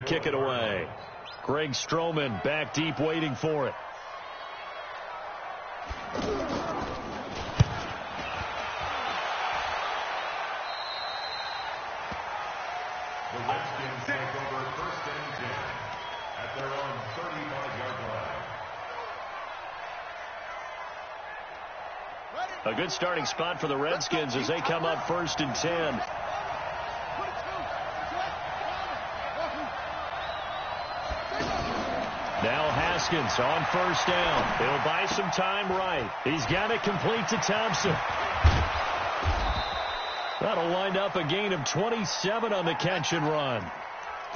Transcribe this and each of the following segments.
kick it away. Greg Stroman back deep waiting for it. The Redskins take over 1st and 10 at their own 35-yard line. A good starting spot for the Redskins as they come up 1st and 10. Now Haskins on 1st down. He'll buy some time right. He's got it complete to Thompson. That'll wind up a gain of 27 on the catch and run.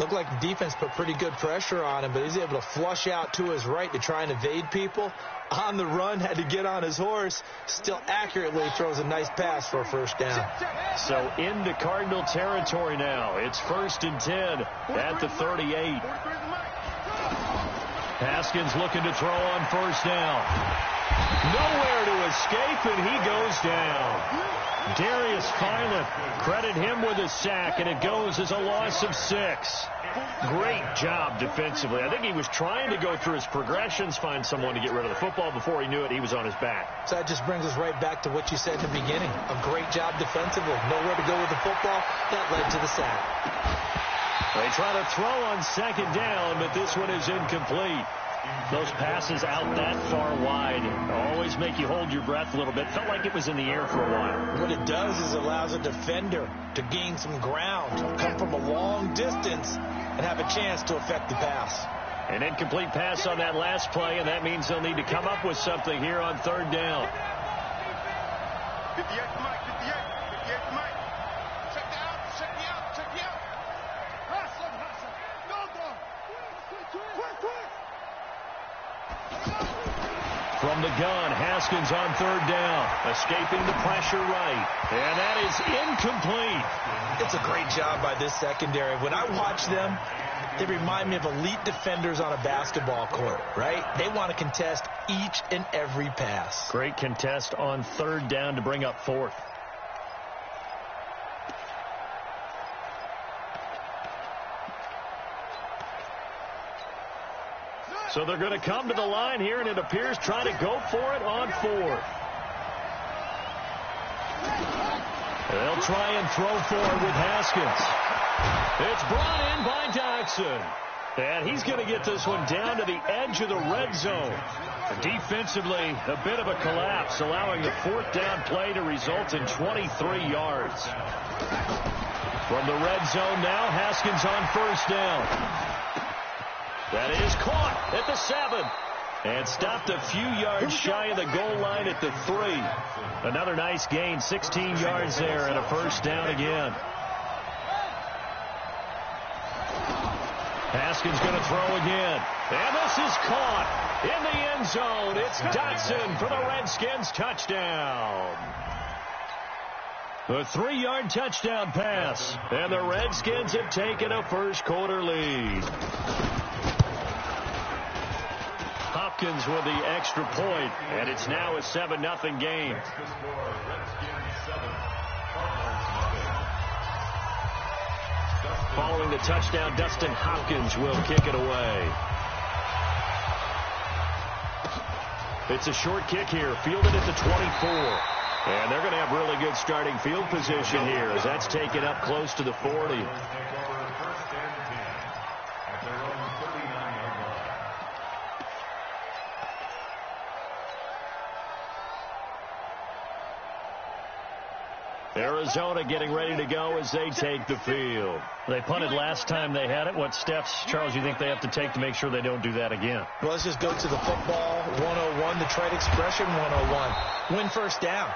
Looked like the defense put pretty good pressure on him, but he's able to flush out to his right to try and evade people. On the run, had to get on his horse. Still accurately throws a nice pass for a 1st down. So into Cardinal territory now. It's 1st and 10 at the 38. Haskins looking to throw on 1st down. Nowhere to escape, and he goes down. Darius Philip, credit him with a sack, and it goes as a loss of 6. Great job defensively. I think he was trying to go through his progressions, find someone to get rid of the football. Before he knew it, he was on his back. So that just brings us right back to what you said in the beginning. A great job defensively. Nowhere to go with the football. That led to the sack. They try to throw on 2nd down, but this one is incomplete. Those passes out that far wide always make you hold your breath a little bit. Felt like it was in the air for a while. What it does is allows a defender to gain some ground, come from a long distance, and have a chance to affect the pass. An incomplete pass on that last play, and that means they'll need to come up with something here on 3rd down. From the gun, Haskins on 3rd down, escaping the pressure right, and that is incomplete. It's a great job by this secondary. When I watch them, they remind me of elite defenders on a basketball court, right? They want to contest each and every pass. Great contest on 3rd down to bring up 4th. So they're going to come to the line here, and it appears trying to go for it on 4th. They'll try and throw for it with Haskins. It's brought in by Dodson. And he's going to get this one down to the edge of the red zone. Defensively, a bit of a collapse, allowing the 4th down play to result in 23 yards. From the red zone now, Haskins on 1st down. That is caught at the 7. And stopped a few yards shy of the goal line at the 3. Another nice gain, 16 yards there, and a 1st down again. Haskins going to throw again. And this is caught in the end zone. It's Dotson for the Redskins touchdown. A 3-yard touchdown pass. And the Redskins have taken a 1st quarter lead. Hopkins with the extra point, and it's now a 7-0 game. Following the touchdown, Dustin Hopkins will kick it away. It's a short kick here, fielded at the 24. And they're going to have really good starting field position here as that's taken up close to the 40. Arizona getting ready to go as they take the field. They punted last time they had it. What steps, Charles, you think they have to take to make sure they don't do that again? Well, let's just go to the football 101, the trade expression 101. Win 1st down.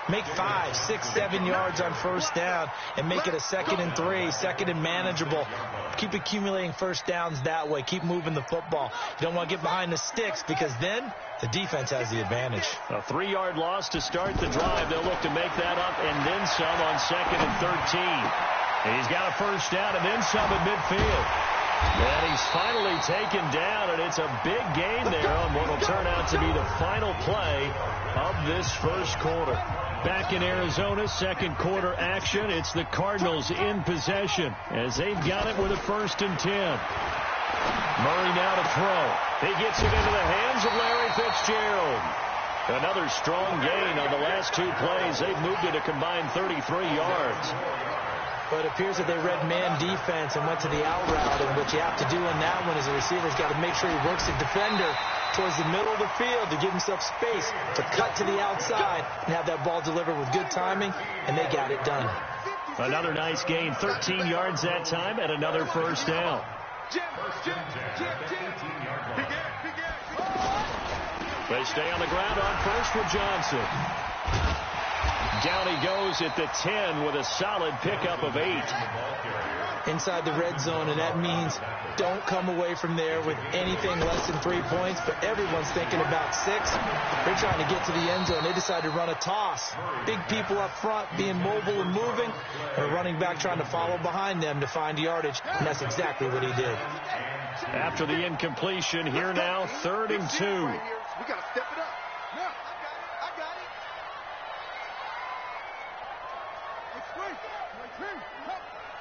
Make 5, 6, 7 yards on 1st down and make it a 2nd and 3, 2nd and manageable. Keep accumulating 1st downs that way. Keep moving the football. You don't want to get behind the sticks because then the defense has the advantage. A 3-yard loss to start the drive. They'll look to make that up and then some on 2nd and 13. And he's got a 1st down and then some at midfield. And he's finally taken down, and it's a big gain there on what will turn out to be the final play of this 1st quarter. back in Arizona. Second quarter action. It's the Cardinals in possession as they've got it with a 1st and 10. Murray now to throw. He gets it into the hands of Larry Fitzgerald. Another strong gain on the last 2 plays. They've moved it a combined 33 yards. But it appears that they read man defense and went to the out route. And what you have to do in that one is the receiver's got to make sure he works the defender towards the middle of the field to give himself space to cut to the outside and have that ball delivered with good timing, and they got it done. Another nice gain, 13 yards that time, and another 1st down. They stay on the ground on 1st with Johnson. Down he goes at the 10 with a solid pickup of 8. Inside the red zone, and that means don't come away from there with anything less than 3 points, but everyone's thinking about 6. They're trying to get to the end zone. They decide to run a toss. Big people up front being mobile and moving, and a running back trying to follow behind them to find yardage, and that's exactly what he did. After the incompletion, here now, 3rd and 2. We got to step it up. No, I got it.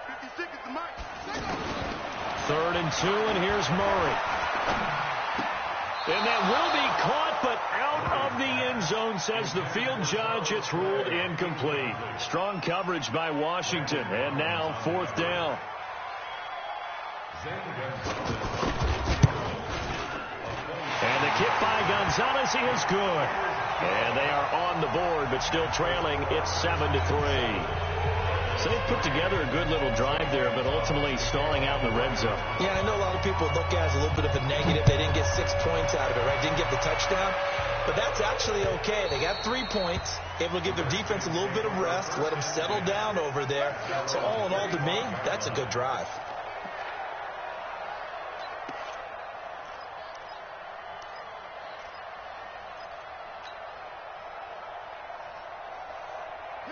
50 seconds to Mike. 3rd and 2, and here's Murray. And that will be caught, but out of the end zone, says the field judge. It's ruled incomplete. Strong coverage by Washington, and now 4th down. And the kick by Gonzalez is good. And they are on the board, but still trailing. It's 7-3. So they put together a good little drive there, but ultimately stalling out in the red zone. Yeah, I know a lot of people look at it as a little bit of a negative. They didn't get 6 points out of it, right? Didn't get the touchdown. But that's actually okay. They got 3 points, able to give their defense a little bit of rest, let them settle down over there. So all in all, to me, that's a good drive.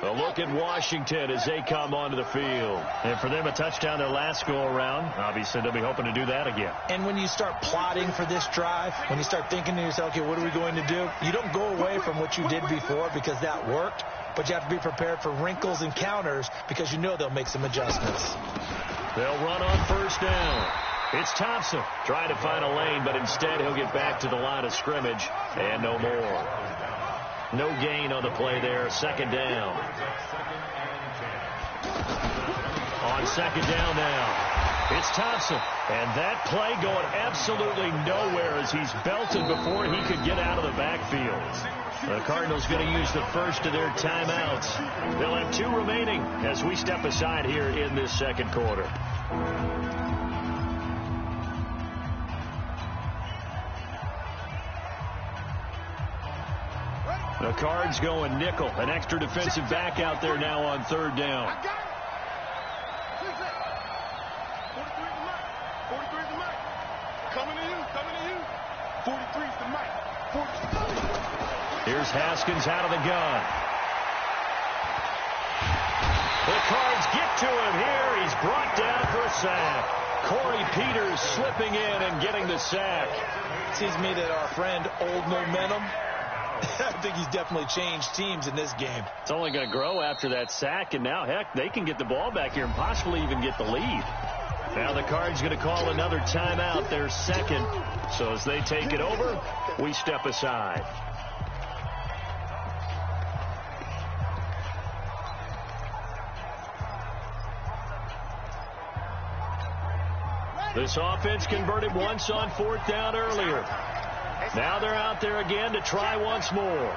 A look at Washington as they come onto the field. And for them, a touchdown their last go-around. Obviously, they'll be hoping to do that again. And when you start plotting for this drive, when you start thinking to yourself, okay, what are we going to do? You don't go away from what you did before because that worked, but you have to be prepared for wrinkles and counters because you know they'll make some adjustments. They'll run on 1st down. It's Thompson trying to find a lane, but instead he'll get back to the line of scrimmage and no more. No gain on the play there. 2nd down. On 2nd down now. It's Thompson. And that play going absolutely nowhere as he's belted before he could get out of the backfield. The Cardinals going to use the first of their timeouts. They'll have 2 remaining as we step aside here in this 2nd quarter. The Cards going nickel. An extra defensive back out there now on 3rd down. 43's the Mike. Coming to you. 43's the Mike. Here's Haskins out of the gun. The Cards get to him here. He's brought down for a sack. Corey Peters slipping in and getting the sack. It seems to me that our friend Old Momentum, I think he's definitely changed teams in this game. It's only going to grow after that sack, and now, heck, they can get the ball back here and possibly even get the lead. Now the Cards going to call another timeout, their 2nd. So as they take it over, we step aside. This offense converted once on 4th down earlier. Now they're out there again to try once more.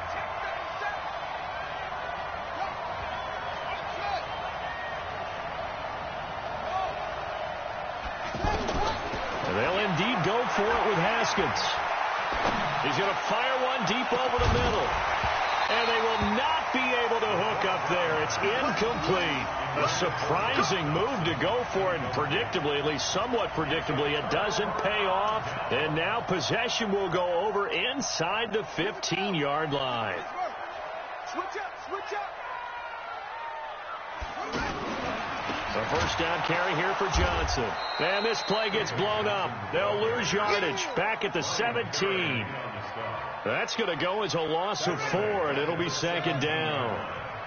And they'll indeed go for it with Haskins. He's going to fire one deep over the middle. And they will not be able to hook up there. It's incomplete. A surprising move to go for it. And predictably, at least somewhat predictably, it doesn't pay off. And now possession will go over inside the 15-yard line. Switch up. A 1st down carry here for Johnson. And this play gets blown up. They'll lose yardage back at the 17. That's going to go as a loss of 4, and it'll be 2nd down.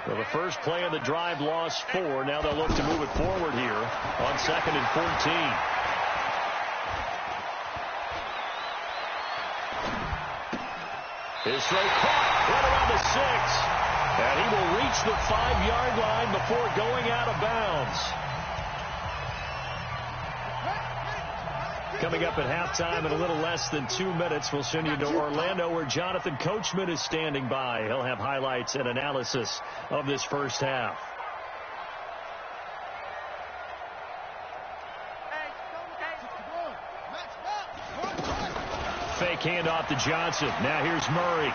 Well, the first play of the drive lost 4. Now they'll look to move it forward here on 2nd and 14. His throw caught right around the 6. And he will reach the 5-yard line before going out of bounds. Coming up at halftime in a little less than 2 minutes, we'll send you to Orlando where Jonathan Coachman is standing by. He'll have highlights and analysis of this first half. Fake handoff to Johnson. Now here's Murray.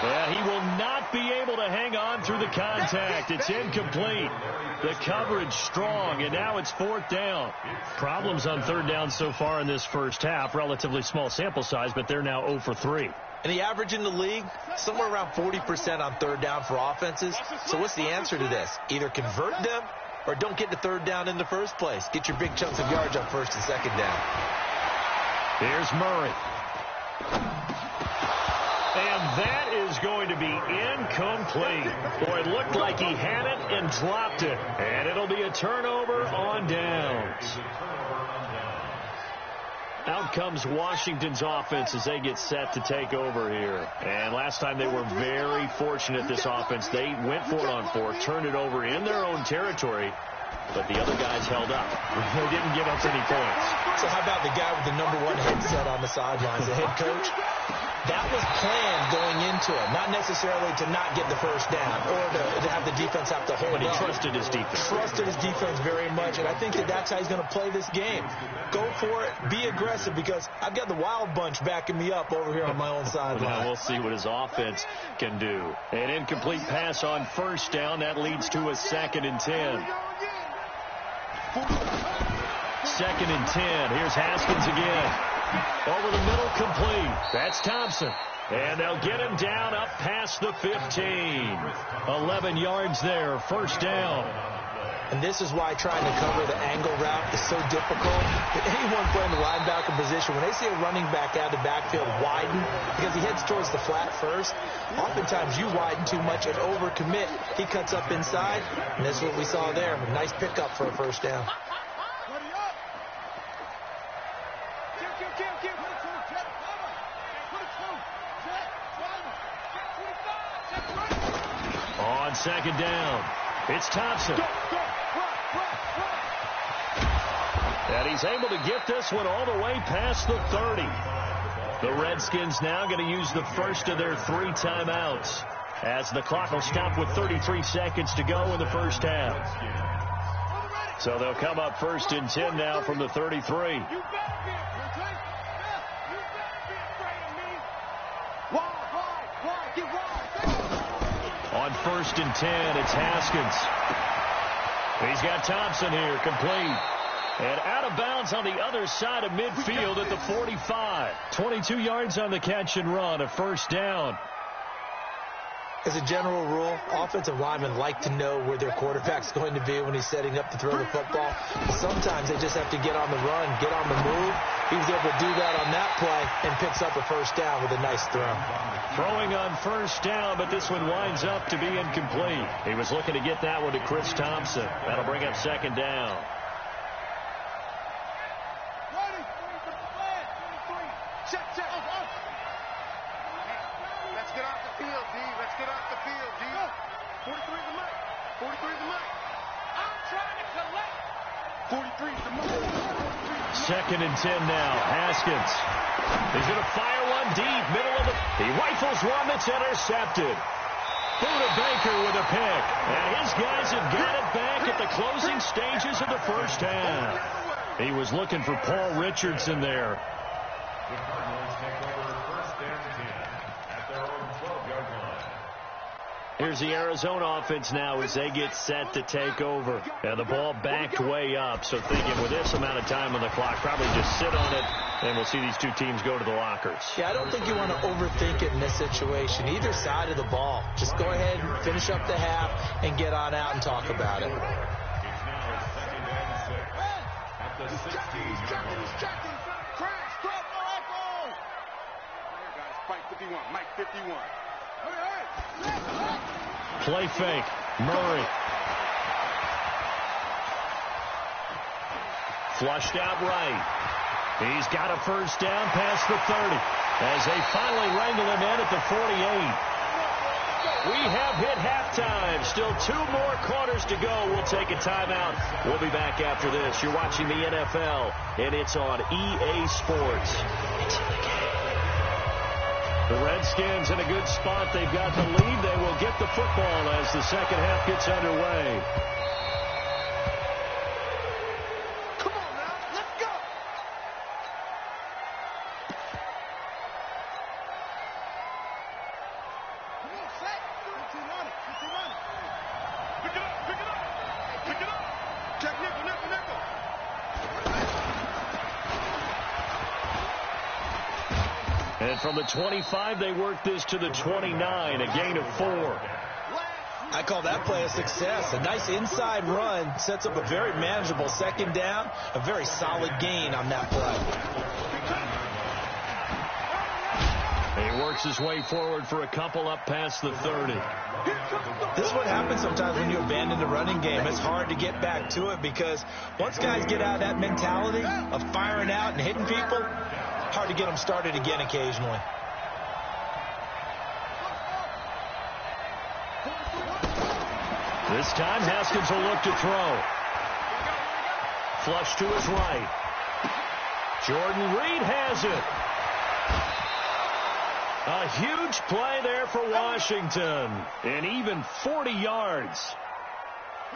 Yeah, he will not be able to hang on through the contact. It's incomplete. The coverage strong, and now it's 4th down. Problems on 3rd down so far in this first half. Relatively small sample size, but they're now 0 for 3. And the average in the league, somewhere around 40% on 3rd down for offenses. So what's the answer to this? Either convert them or don't get to 3rd down in the first place. Get your big chunks of yards on 1st and 2nd down. Here's Murray. And that is going to be incomplete. Boy, it looked like he had it and dropped it. And it'll be a turnover on downs. Out comes Washington's offense as they get set to take over here. And last time they were very fortunate, this offense. They went for it on 4th, turned it over in their own territory, but the other guys held up. They didn't give up any points. So how about the guy with the #1 headset on the sidelines, the head coach? That was planned going into it, not necessarily to not get the first down or to have the defense have to hold But he up. trusted his defense. Trusted his defense very much, and I think that's how he's going to play this game. Go for it, be aggressive, because I've got the wild bunch backing me up over here on my own sideline. Well, we'll see what his offense can do. An incomplete pass on 1st down. That leads to a 2nd and 10. 2nd and 10. Here's Haskins again. Over the middle, complete. That's Thompson. And they'll get him down up past the 15. 11 yards there, 1st down. And this is why trying to cover the angle route is so difficult. Anyone playing the linebacker position, when they see a running back out of the backfield widen, because he heads towards the flat first, oftentimes you widen too much and overcommit. He cuts up inside, and that's what we saw there. A nice pickup for a 1st down. On 2nd down, it's Thompson. And he's able to get this one all the way past the 30. The Redskins now going to use the first of their 3 timeouts as the clock will stop with 33 seconds to go in the first half. So they'll come up 1st and 10 now from the 33. On 1st and 10, it's Haskins. He's got Thompson here, complete. And out of bounds on the other side of midfield at the 45. 22 yards on the catch and run, a 1st down. As a general rule, offensive linemen like to know where their quarterback's going to be when he's setting up to throw the football. Sometimes they just have to get on the run, get on the move. He was able to do that on that play and picks up a 1st down with a nice throw. Throwing on 1st down, but this one winds up to be incomplete. He was looking to get that one to Chris Thompson. That'll bring up 2nd down. Let's get off the field, D. Let's get off the field, D. 43 is the mic. 43 is the mic. I'm trying to collect. 43 is the mic. 2nd and 10 now. Haskins. He's going to fire one deep, middle of the... He rifles one that's intercepted. Buda Baker with a pick. And his guys have got it back at the closing stages of the first half. He was looking for Paul Richardson there. The Cardinals take over 1st and 10 at their own 12-yard line. Here's the Arizona offense now as they get set to take over. And the ball backed way up, so thinking with this amount of time on the clock, probably just sit on it, and we'll see these 2 teams go to the lockers. Yeah, I don't think you want to overthink it in this situation. Either side of the ball. Just go ahead, finish up the half, and get on out and talk about it. It's now 2nd and 6 at the 16-yard line. Crash, drop, no echo. Fight 51. Mike 51. Play fake. Murray. Flushed out right. He's got a first down past the 30 as they finally wrangle him in at the 48. We have hit halftime. Still 2 more quarters to go. We'll take a timeout. We'll be back after this. You're watching the NFL, and it's on EA Sports. It's in the game. The Redskins in a good spot. They've got the lead. They will get the football as the second half gets underway. Come on now. Let's go. Come on, set. Keep running. Keep running. Pick it up. Pick it up. Pick it up. Check nickel, nickel, nickel. And from the 25, they work this to the 29, a gain of 4. I call that play a success. A nice inside run sets up a very manageable second down, a very solid gain on that play. He works his way forward for a couple up past the 30. This is what happens sometimes when you abandon the running game. It's hard to get back to it because once guys get out of that mentality of firing out and hitting people, hard to get them started again occasionally. This time, Haskins will look to throw. Flush to his right. Jordan Reed has it. A huge play there for Washington. And even 40 yards.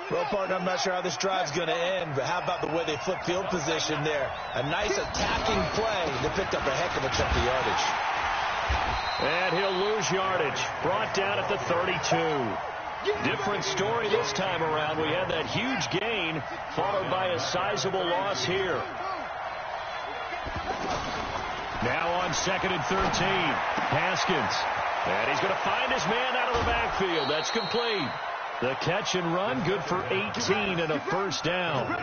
Well, partner, I'm not sure how this drive's going to end, but how about the way they flip field position there? A nice attacking play. They picked up a heck of a chunk of yardage. And he'll lose yardage. Brought down at the 32. Different story this time around. We had that huge gain followed by a sizable loss here. Now on 2nd and 13. Haskins. And he's going to find his man out of the backfield. That's complete. The catch and run, good for 18 and a first down.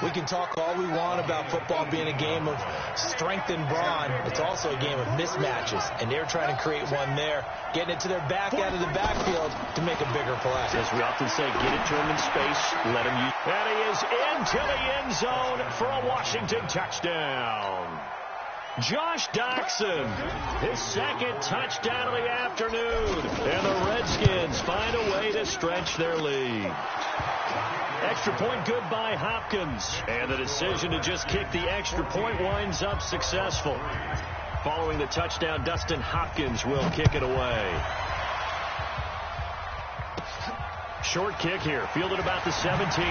We can talk all we want about football being a game of strength and brawn. It's also a game of mismatches, and they're trying to create one there, getting it to their back out of the backfield to make a bigger play. As we often say, get it to him in space, let him use. And he is into the end zone for a Washington touchdown. Josh Doctson, his second touchdown of the afternoon. And the Redskins find a way to stretch their lead. Extra point good by Hopkins. And the decision to just kick the extra point winds up successful. Following the touchdown, Dustin Hopkins will kick it away. Short kick here, fielded about the 17.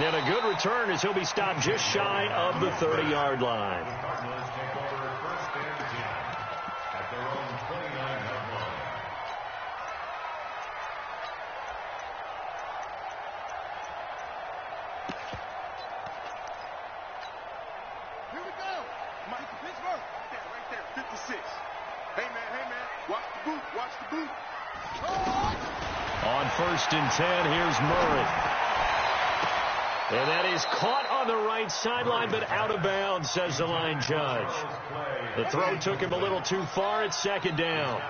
And a good return as he'll be stopped just shy of the 30-yard line. Cardinals take over 1st and 10 at their own 29-yard line. Here we go. Mike Pittsburgh. Right there. 56. Hey, man. Watch the boot. Watch the boot. On 1st and 10, here's Murray. And that is caught on the right sideline, but out of bounds, says the line judge. The throw took him a little too far. It's 2nd down.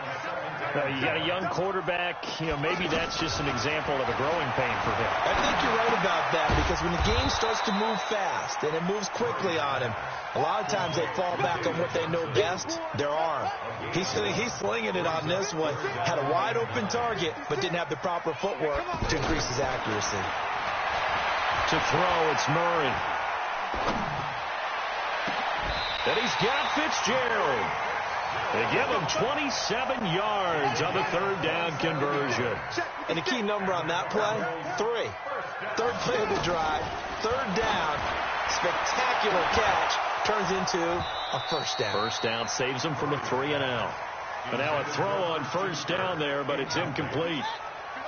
You got a young quarterback. Maybe that's just an example of a growing pain for him. I think you're right about that because when the game starts to move fast and it moves quickly on him, a lot of times they fall back on what they know best, their arm. He's slinging it on this one. Had a wide open target, but didn't have the proper footwork to increase his accuracy. To throw, it's Murray. And he's got Fitzgerald. They give him 27 yards on the 3rd down conversion. And the key number on that play, 3. 3rd play of the drive, 3rd down, spectacular catch, turns into a first down. First down saves him from a 3-and-out. And now a throw on 1st down there, but it's incomplete.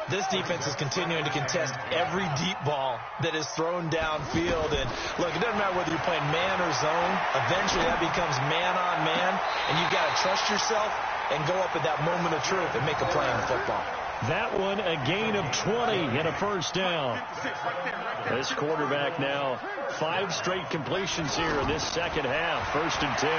This defense is continuing to contest every deep ball that is thrown downfield. And, look, it doesn't matter whether you're playing man or zone. Eventually that becomes man-on-man, and you've got to trust yourself and go up at that moment of truth and make a play on football. That one, a gain of 20 and a first down. This quarterback now 5 straight completions here in this second half. 1st and 10.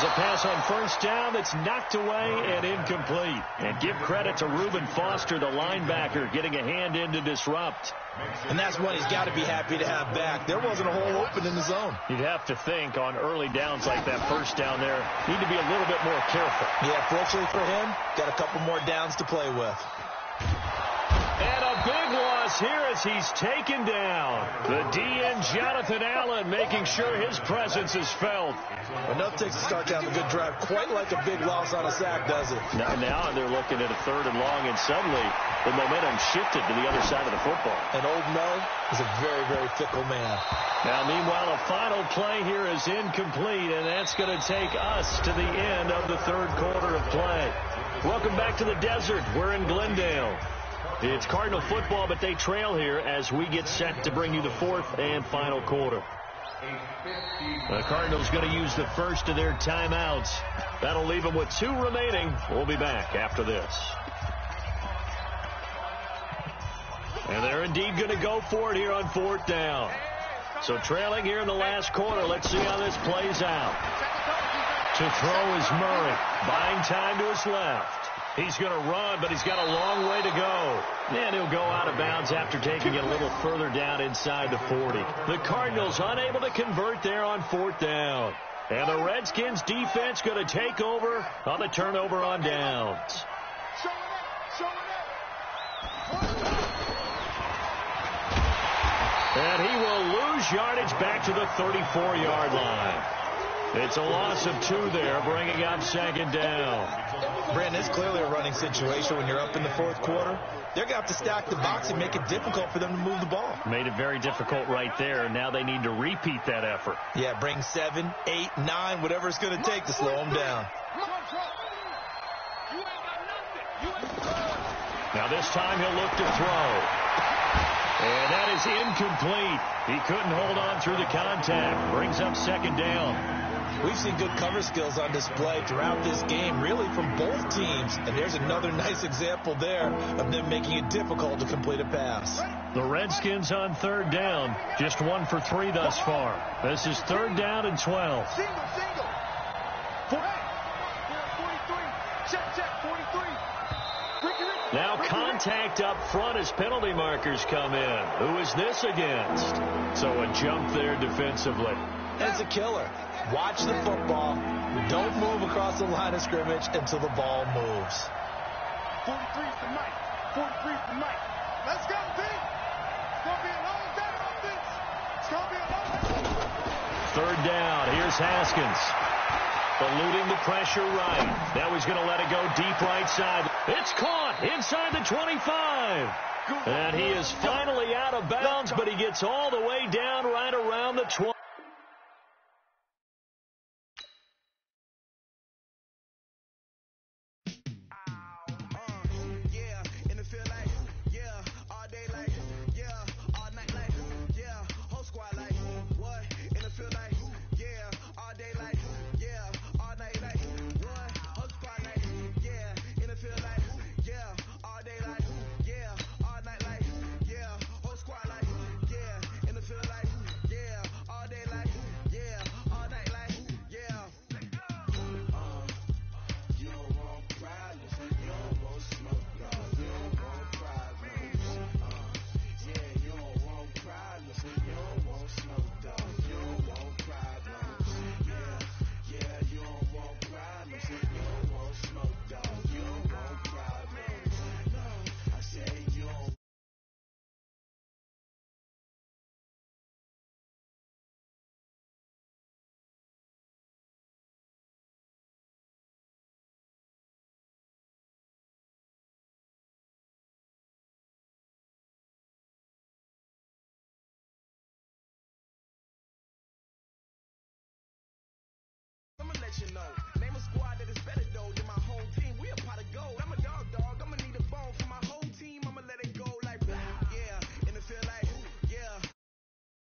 Here's a pass on first down that's knocked away and incomplete. And give credit to Reuben Foster, the linebacker, getting a hand in to disrupt. And that's one he's got to be happy to have back. There wasn't a hole open in the zone. You'd have to think on early downs like that first down there, need to be a little bit more careful. Yeah, fortunately for him, got a couple more downs to play with. And a big loss here as he's taken down. The DN, Jonathan Allen, making sure his presence is felt. Enough takes to start to have a good drive, quite like a big loss on a sack, does it? Now they're looking at a 3rd and long, and suddenly the momentum shifted to the other side of the football. And Old Mel is a very, very fickle man. Now, meanwhile, a final play here is incomplete, and that's going to take us to the end of the 3rd quarter of play. Welcome back to the desert. We're in Glendale. It's Cardinal football, but they trail here as we get set to bring you the 4th and final quarter. The Cardinals going to use the first of their timeouts. That'll leave them with 2 remaining. We'll be back after this. And they're indeed going to go for it here on 4th down. So trailing here in the last quarter. Let's see how this plays out. To throw is Murray. Buying time to his left. He's going to run, but he's got a long way to go. And he'll go out of bounds after taking it a little further down inside the 40. The Cardinals unable to convert there on 4th down. And the Redskins defense going to take over on the turnover on downs. And he will lose yardage back to the 34-yard line. It's a loss of 2 there, bringing up 2nd down. Brandon, it's clearly a running situation when you're up in the 4th quarter. They're going to have to stack the box and make it difficult for them to move the ball. Made it very difficult right there. Now they need to repeat that effort. Yeah, bring 7, 8, 9, whatever it's going to take to slow them down. Now this time he'll look to throw. And that is incomplete. He couldn't hold on through the contact. Brings up 2nd down. We've seen good cover skills on display throughout this game, really from both teams. And there's another nice example there of them making it difficult to complete a pass. The Redskins on 3rd down, just 1 for 3 thus far. This is 3rd down and 12. Single. 43. Check, 43. Now contact up front as penalty markers come in. Who is this against? So a jump there defensively. It's a killer. Watch the football. Don't move across the line of scrimmage until the ball moves. 43 for Mike. 43 for Mike. Let's go, B. It's going to be a long day, offense. It's going to be a long day. 3rd down. Here's Haskins. Eluding the pressure right. Now he's going to let it go deep right side. It's caught inside the 25. And he is finally out of bounds, but he gets all the way down right around the 20. I'm going to let you know.